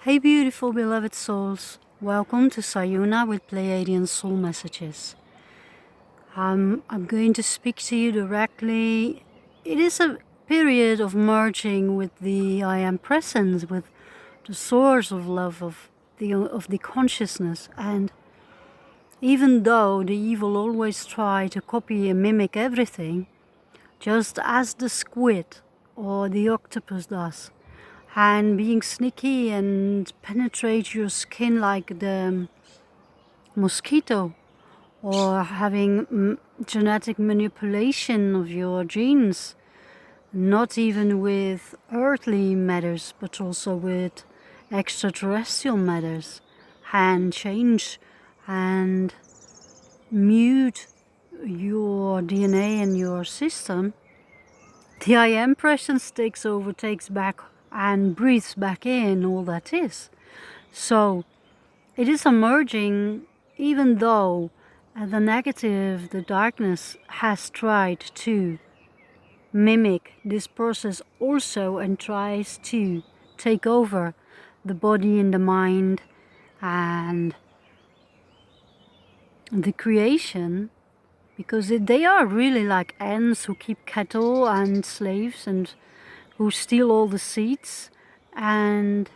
Hey beautiful beloved souls, welcome to Sayuna with Pleiadian Soul Messages. I'm going to speak to you directly. It is a period of merging with the I Am Presence, with the source of love of the consciousness. And even though the evil always try to copy and mimic everything, just as the squid or the octopus does, and being sneaky and penetrate your skin like the mosquito, or having genetic manipulation of your genes, not even with earthly matters but also with extraterrestrial matters, and change and mute your DNA and your system. The I Am presence takes over, takes back and breathes back in all that is. So it is emerging, even though the negative, the darkness has tried to mimic this process also and tries to take over the body and the mind and the creation, because they are really like ants who keep cattle and slaves and who steal all the seeds and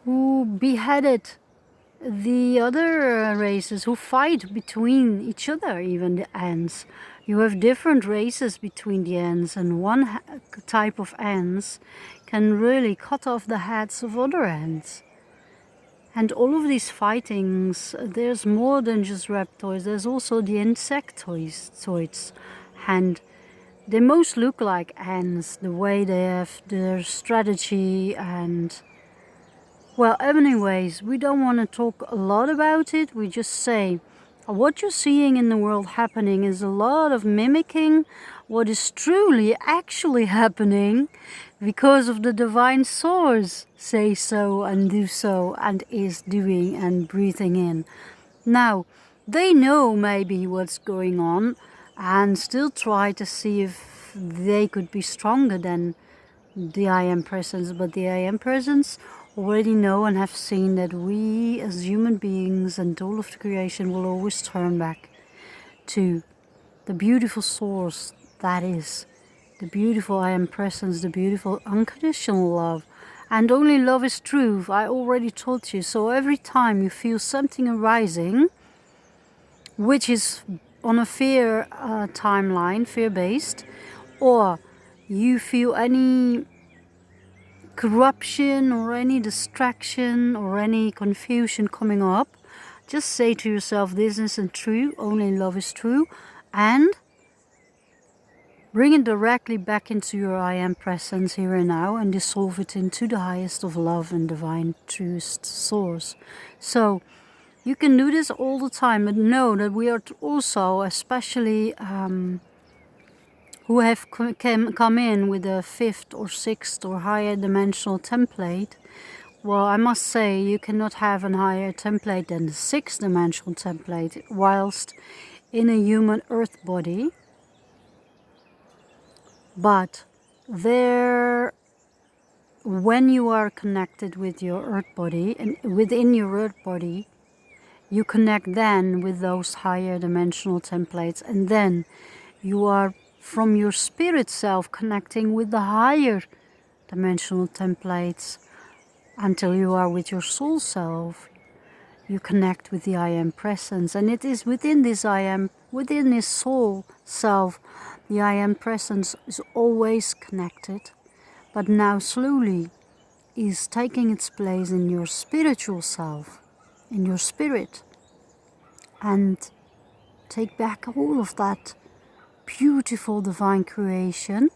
who beheaded the other races, who fight between each other, even the ants. You have different races between the ants, and one type of ants can really cut off the heads of other ants. And all of these fightings, there's more than just reptoids, there's also the insectoids. And they most look like ants, the way they have their strategy and... Well, anyways, we don't want to talk a lot about it. We just say what you're seeing in the world happening is a lot of mimicking what is truly actually happening because of the divine source say so and do so and is doing and breathing in. Now, they know maybe what's going on and still try to see if they could be stronger than the I Am presence, but the I Am presence already know and have seen that we as human beings and all of the creation will always turn back to the beautiful source that is the beautiful I Am presence, the beautiful unconditional love. And only love is truth, I already told you. So every time you feel something arising, which is on a fear timeline, fear-based, or you feel any corruption or any distraction or any confusion coming up, just say to yourself, this isn't true, only love is true, and bring it directly back into your I Am presence here and now and dissolve it into the highest of love and divine truest source. So you can do this all the time, but know that we are also, especially who have come in with a 5th or 6th or higher dimensional template. Well, I must say you cannot have a higher template than the 6th dimensional template whilst in a human earth body. But there, when you are connected with your earth body and within your earth body, you connect then with those higher dimensional templates, and then you are from your spirit self connecting with the higher dimensional templates until you are with your soul self. You connect with the I Am presence, and it is within this I Am, within this soul self, the I Am presence is always connected, but now slowly is taking its place in your spiritual self, in your spirit, and take back all of that beautiful divine creation,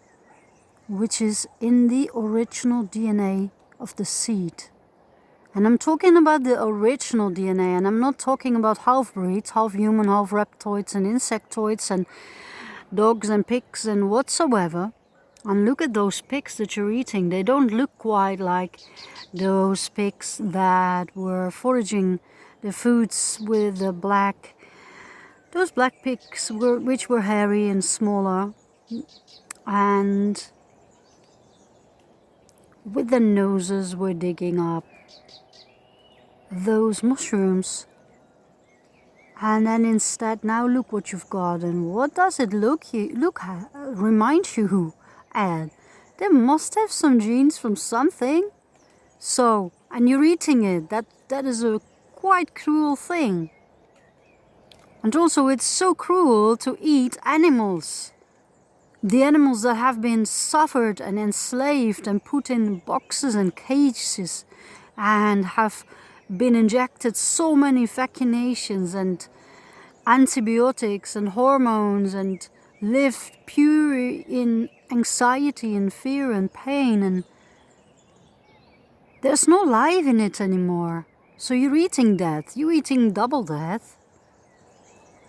which is in the original DNA of the seed. And I'm talking about the original DNA, and I'm not talking about half-breeds, half human, half reptoids and insectoids and dogs and pigs and whatsoever. And look at those pigs that you're eating. They don't look quite like those pigs that were foraging the foods with the black... Those black pigs which were hairy and smaller, and with their noses were digging up those mushrooms. And then instead, now look what you've got. And what does it remind you at? They must have some genes from something. So, and you're eating it. That is a quite cruel thing. And also it's so cruel to eat animals. The animals that have been suffered and enslaved and put in boxes and cages and have been injected so many vaccinations and antibiotics and hormones and lived pure in anxiety and fear and pain, and there's no life in it anymore. So you're eating death, you're eating double death.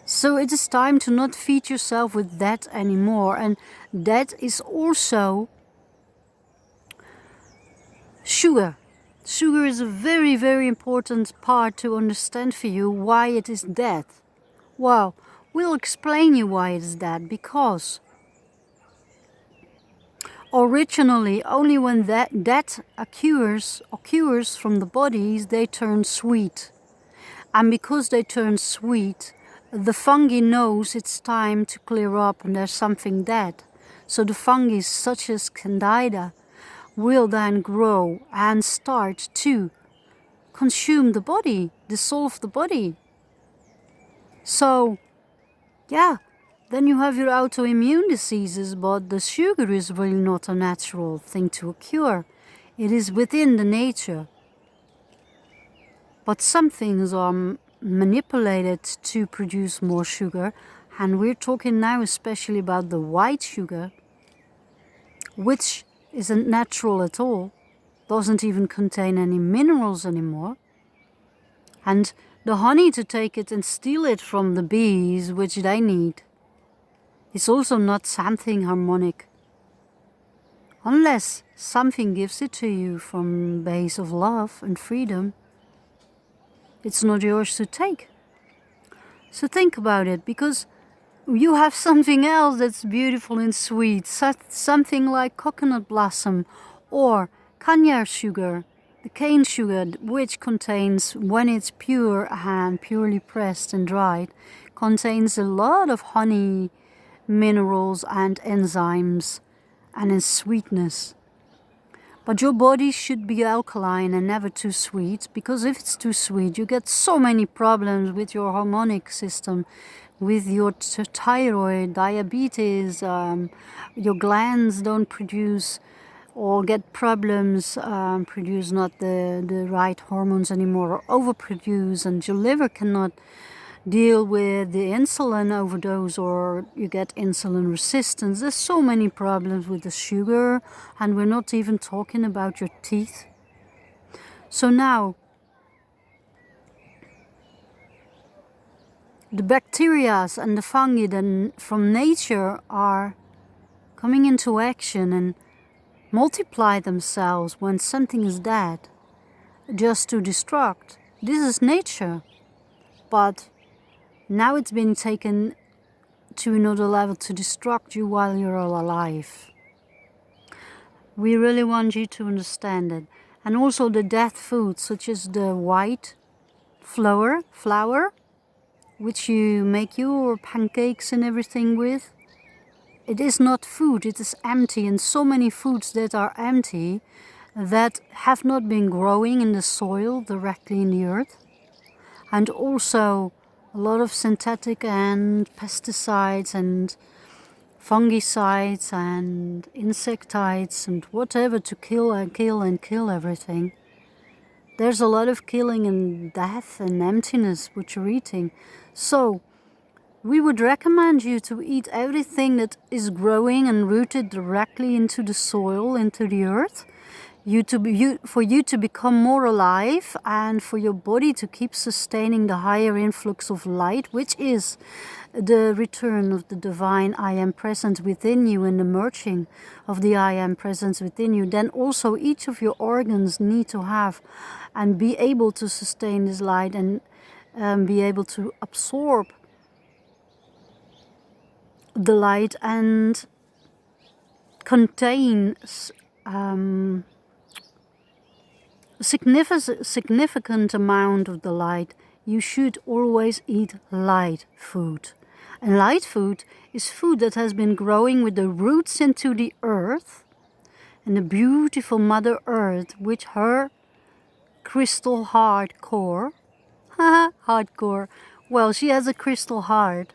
So it is time to not feed yourself with that anymore. And that is also sugar. Sugar is a very, very important part to understand for you why it is death. Well, we'll explain you why it is that, because originally only when that occurs from the bodies, they turn sweet. And because they turn sweet, the fungi knows it's time to clear up and there's something dead. So the fungi, such as Candida, will then grow and start to consume the body, dissolve the body. So, yeah, then you have your autoimmune diseases, but the sugar is really not a natural thing to occur. It is within the nature. But some things are manipulated to produce more sugar, and we're talking now especially about the white sugar, which isn't natural at all, doesn't even contain any minerals anymore. And the honey to take it and steal it from the bees, which they need, is also not something harmonic. Unless something gives it to you from base of love and freedom, it's not yours to take. So think about it, because you have something else that's beautiful and sweet, something like coconut blossom or kanya sugar, the cane sugar, which contains, when it's pure and purely pressed and dried, contains a lot of honey, minerals and enzymes and in sweetness. But your body should be alkaline and never too sweet, because if it's too sweet, you get so many problems with your hormonic system, with your thyroid, diabetes, your glands don't produce or get problems, produce not the right hormones anymore, or overproduce, and your liver cannot deal with the insulin overdose, or you get insulin resistance. There's so many problems with the sugar, and we're not even talking about your teeth. So now, the bacteria and the fungi then from nature are coming into action and multiply themselves when something is dead, just to destruct. This is nature, but now it's been taken to another level to destruct you while you're all alive. We really want you to understand it. And also the death foods, such as the white flour, which you make your pancakes and everything with. It is not food, it is empty. And so many foods that are empty, that have not been growing in the soil directly in the earth. And also a lot of synthetic and pesticides and fungicides and insecticides and whatever to kill everything. There's a lot of killing and death and emptiness which you're eating. So we would recommend you to eat everything that is growing and rooted directly into the soil, into the earth. For you to become more alive, and for your body to keep sustaining the higher influx of light, which is the return of the divine I am present within you and the merging of the I am presence within you. Then also each of your organs need to have and be able to sustain this light and be able to absorb the light and contain significant amount of the light, you should always eat light food. And light food is food that has been growing with the roots into the earth, and the beautiful Mother Earth with her crystal hard core. Hardcore. Well, she has a crystal heart.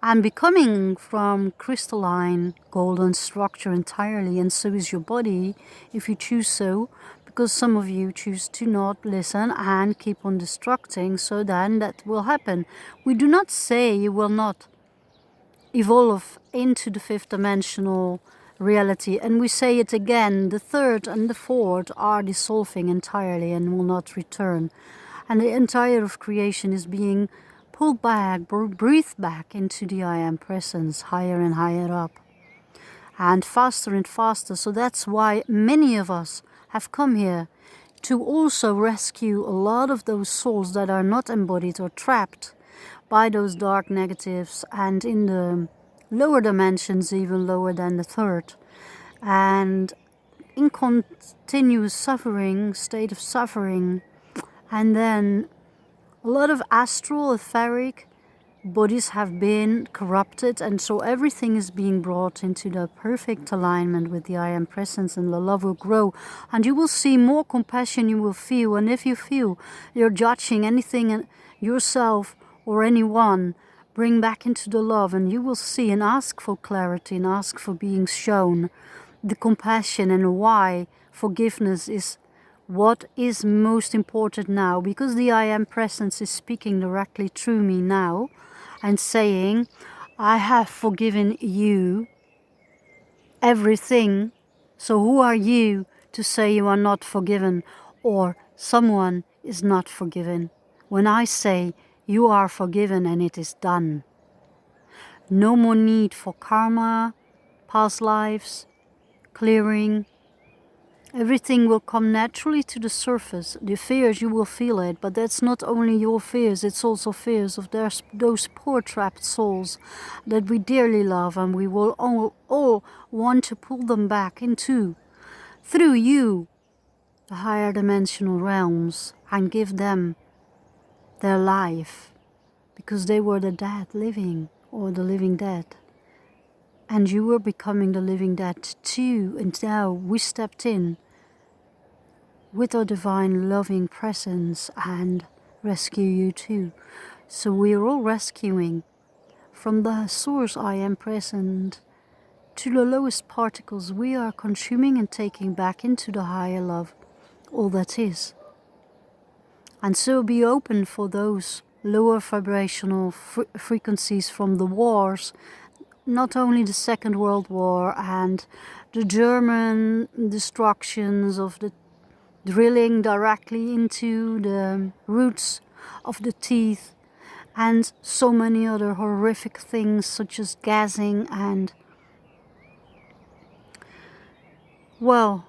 And becoming from crystalline golden structure entirely, and so is your body if you choose so, because some of you choose to not listen and keep on destructing, so then that will happen. We do not say you will not evolve into the fifth dimensional reality, and we say it again, the third and the fourth are dissolving entirely and will not return, and the entire of creation is being pulled back, breathed back into the I Am presence, higher and higher up, and faster. So that's why many of us have come here, to also rescue a lot of those souls that are not embodied or trapped by those dark negatives, and in the lower dimensions, even lower than the third, and in continuous suffering, state of suffering. And then a lot of astral, etheric bodies have been corrupted, and so everything is being brought into the perfect alignment with the I Am presence, and the love will grow, and you will see more compassion you will feel. And if you feel you're judging anything, yourself or anyone, bring back into the love, and you will see, and ask for clarity, and ask for being shown the compassion, and why forgiveness is what is most important now, because the I Am presence is speaking directly through me now and saying, I have forgiven you everything, so who are you to say you are not forgiven, or someone is not forgiven, when I say you are forgiven and it is done. No more need for karma, past lives, clearing. Everything will come naturally to the surface. The fears, you will feel it, but that's not only your fears, it's also fears of those poor trapped souls that we dearly love, and we will all want to pull them back into, through you, the higher dimensional realms, and give them their life, because they were the dead living, or the living dead. And you were becoming the living dead too, and now we stepped in with our divine loving presence and rescue you too. So we are all rescuing from the source I Am present to the lowest particles. We are consuming and taking back into the higher love all that is. And so be open for those lower vibrational frequencies from the wars, not only the Second World War and the German destructions of the drilling directly into the roots of the teeth, and so many other horrific things such as gassing and, well,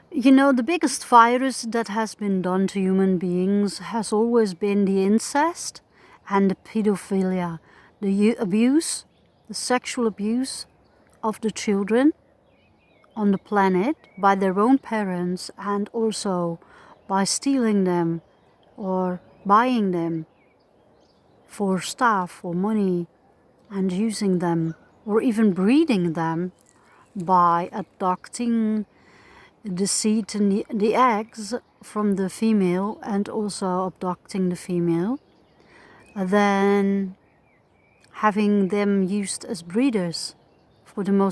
you know, the biggest virus that has been done to human beings has always been the incest and the pedophilia, the abuse, the sexual abuse of the children on the planet by their own parents, and also by stealing them or buying them for stuff or money, and using them, or even breeding them by abducting the seed and the eggs from the female, and also abducting the female, then having them used as breeders for the most